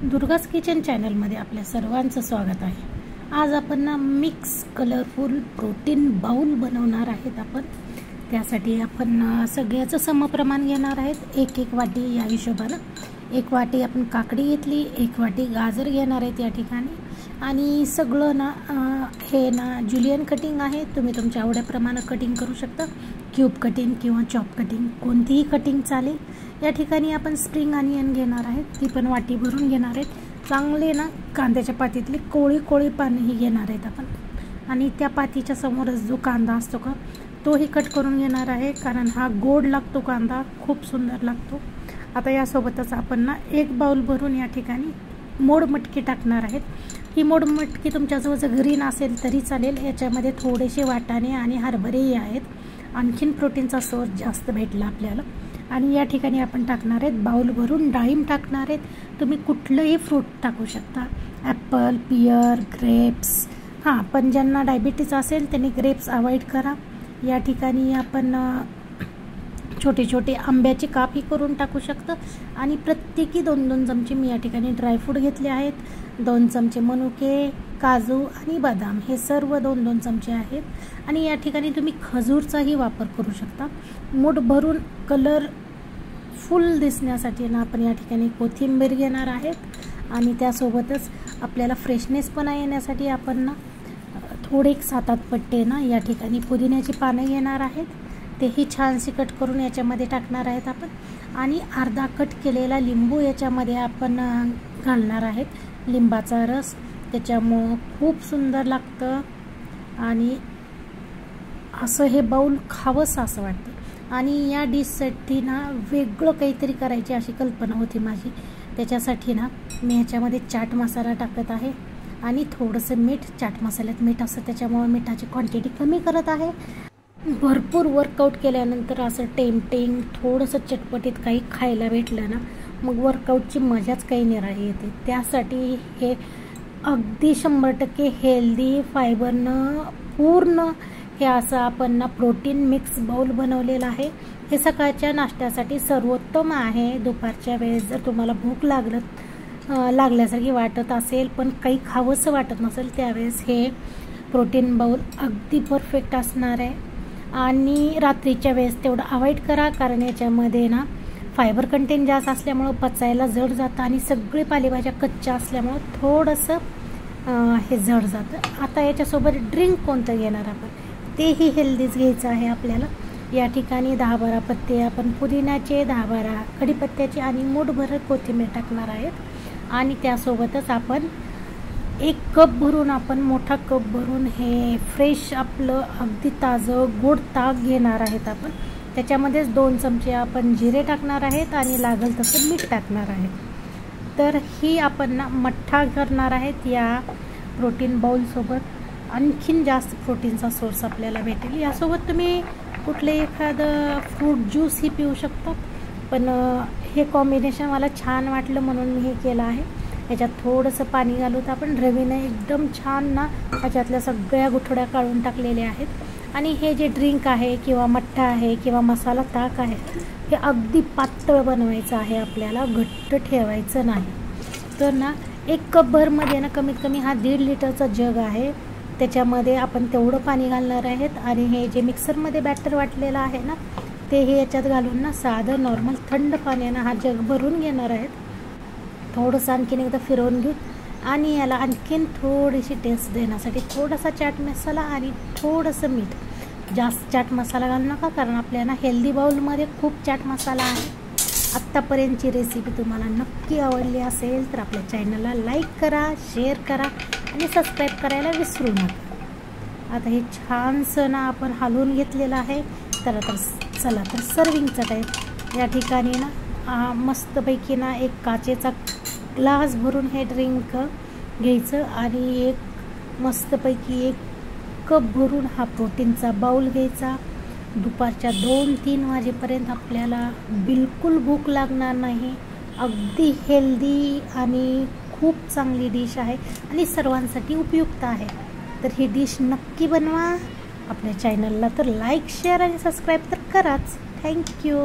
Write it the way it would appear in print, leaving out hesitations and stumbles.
Durga's kitchen चॅनलमध्ये आपल्या सर्वांचं स्वागत आहे। आज आपण ना मिक्स कलरफुल प्रोटीन बाउल बनवणार आहेत। आपण त्यासाठी आपण सगळ्याचं समप्रमाण घेणार आहेत। एक एक वाटी या हिशोबाने। एक वाटी आपण काकडी घेतली, एक वाटी गाजर घेणार आहेत या ठिकाणी। आणि सगळं ना हे ना जुलियन कटिंग आहे, तुम्ही तुमच्या आवडीप्रमाणे कटिंग करू शकता। क्यूब कटिंग किंवा चॉप कटिंग कोणतीही कटिंग चालेल। या ठिकाणी आपण स्प्रिंग अनियन घेणार आहेत, ती पण वाटी भरून घेणार आहेत। चांगले ना कांद्याच्या पातीतले कोळी पानंही घेणार आहेत आपण। आणि त्या पातीच्या समोरच जो कांदा असतो का तोही कट करून घेणार आहे, कारण हा गोड लागतो कांदा, खूप सुंदर लागतो। आता यासोबतच आपण ना एक बाउल भरून या ठिकाणी मोड मटकी टाकणार आहेत। ही मोड मटकी तुमच्याजवळ जर ग्रीन असेल तरी चालेल। याच्यामध्ये थोडेसे वाटाणे आणि हरभरेही आहेत, आणखीन प्रोटीनचा सोर्स जास्त भेटला आपल्याला। आणि या ठिकाणी आपण टाकणार आहेत बाउल भरून डाळिंब टाकणार आहेत। तुम्ही कुठलंही फ्रूट टाकू शकता, ॲपल, पियर, ग्रेप्स। हां, पण ज्यांना डायबिटीज असेल त्यांनी ग्रेप्स अवॉइड करा। या ठिकाणी आपण छोटे छोटे आंब्याचे कापही करून टाकू शकतो। आणि प्रत्येकी 2-2 चमचे मी या ठिकाणी ड्रायफ्रूट घेतले आहेत। 2 चमचे मनुके, काजू आणि बदाम हे सर्व 2-2 चमचे आहेत। आणि या ठिकाणी तुम्ही खजूरचाही वापर करू शकता। मूठ भरून कलर फुल दिसण्यासाठी ना आपण या ठिकाणी कोथिंबीर घेणार आहेत। आणि त्यासोबतच आपल्याला फ्रेशनेस पण येण्यासाठी आपण ना थोडे 7-8 पट्टे ना या ठिकाणी पुदिन्याची पानं घेणार आहेत, तेही छानशी कट करून याच्यामध्ये टाकणार आहेत आपण। आणि अर्धा कट केलेला लिंबू याच्यामध्ये आपण घालणार आहेत, लिंबाचा रस, त्याच्यामुळं खूप सुंदर लागतं आणि असं हे बाउल खावंसं असं वाटतं। आणि या डिशसाठी ना वेगळं काहीतरी करायची अशी कल्पना होती माझी, त्याच्यासाठी ना मी ह्याच्यामध्ये चाट मसाला टाकत आहे आणि थोडंसं मीठ। चाट मसाल्यात मीठ असतं त्याच्यामुळे मिठाची क्वांटिटी कमी करत आहे। भरपूर वर्कआउट केल्यानंतर असं टेम्पटिंग थोडंसं चटपटीत काही खायला भेटलं ना, मग वर्कआउटची मजाच काही निराळी येते। त्यासाठी हे अगदी 100% हेल्दी फायबरनं पूर्ण हे असं आपण ना प्रोटीन मिक्स बाउल बनवलेलं आहे। हे सकाळच्या नाश्त्यासाठी सर्वोत्तम आहे। दुपारच्या वेळेस जर तुम्हाला भूक लागल्यासारखी वाटत असेल पण काही खावंसं वाटत नसेल, त्यावेळेस हे प्रोटीन बाउल अगदी परफेक्ट असणार आहे। आणि रात्रीच्या वेळेस तेवढं अवॉइड करा, कारण याच्यामध्ये ना फायबर कंटेंट जास्त असल्यामुळं पचायला जड जातं आणि सगळे पालेभाज्या कच्च्या असल्यामुळं थोडंसं हे जड जातं। आता याच्यासोबत ड्रिंक कोणतं घेणार आपण, तेही हेल्दीच घ्यायचं आहे आपल्याला। या ठिकाणी 10-12 पत्ते आपण पुदिन्याचे, 10-12 कढीपत्त्याचे आणि मूठभर कोथिंबीर टाकणार आहेत। आणि त्यासोबतच आपण 1 कप भरून, आपण मोठा कप भरून हे फ्रेश आपलं अगदी ताजं गोड ताक घेणार आहेत आपण। त्याच्यामध्येच 2 चमचे आपण जिरे टाकणार आहेत आणि लागेल तसं मीठ टाकणार आहेत। तर ही आपण ना मठ्ठा करणार आहेत या प्रोटीन बाउलसोबत। आणखीन जास्त प्रोटीनचा सोर्स आपल्याला भेटेल। यासोबत तुम्ही कुठले एखादं फ्रूट ज्यूसही पिऊ शकता, पण हे कॉम्बिनेशन मला छान वाटलं म्हणून मी हे केलं आहे। याच्यात थोडंसं पाणी घालून आपण रवीनं एकदम छान ना ह्याच्यातल्या सगळ्या गुठळ्या काढून टाकलेल्या आहेत। आणि हे जे ड्रिंक आहे किंवा मठ्ठा आहे किंवा मसाला ताक आहे, हे अगदी पातळ बनवायचं आहे आपल्याला, घट्ट ठेवायचं नाही। तर ना 1 कपभरमध्ये ना कमीत कमी हा 1.5 लिटरचा जग आहे, त्याच्यामध्ये आपण तेवढं पाणी घालणार आहेत। आणि हे जे मिक्सरमध्ये बॅटर वाटलेलं आहे ना, तेही याच्यात घालून ना साधं नॉर्मल थंड पाण्यानं हा जग भरून घेणार आहेत। थोडंसं आणखीन एकदा फिरवून घेऊ आणि याला आणखीन थोडीशी टेस्ट देण्यासाठी थोडासा चाट मसाला आणि थोडंसं मीठ। जास्त चाट मसाला घालू नका, कारण आपल्याला हेल्दी बाउलमध्ये खूप चाट मसाला आहे। आत्तापर्यंतची रेसिपी तुम्हाला नक्की आवडली असेल तर आपल्या चॅनलला लाईक करा, शेअर करा आणि सबस्क्राईब करायला विसरू नका। आता हे छानसं ना आपण हलवून घेतलेलं आहे। चला तर सर्विंगचा टाईम। या ठिकाणी ना मस्तपैकी ना एक काचेचा ग्लास भरून हे ड्रिंक घ्यायचं आणि एक मस्तपैकी 1 कप भरून हा प्रोटीनचा बाउल घ्यायचा। दुपारच्या 2-3 वाजेपर्यंत आपल्याला बिलकुल भूक लागणार नाही। अगदी हेल्दी आणि खूप चांगली डिश आहे आणि सर्वांसाठी उपयुक्त आहे। तर ही डिश नक्की बनवा। आपल्या चॅनलला तर लाईक, शेअर आणि सबस्क्राईब तर कराच। थँक्यू।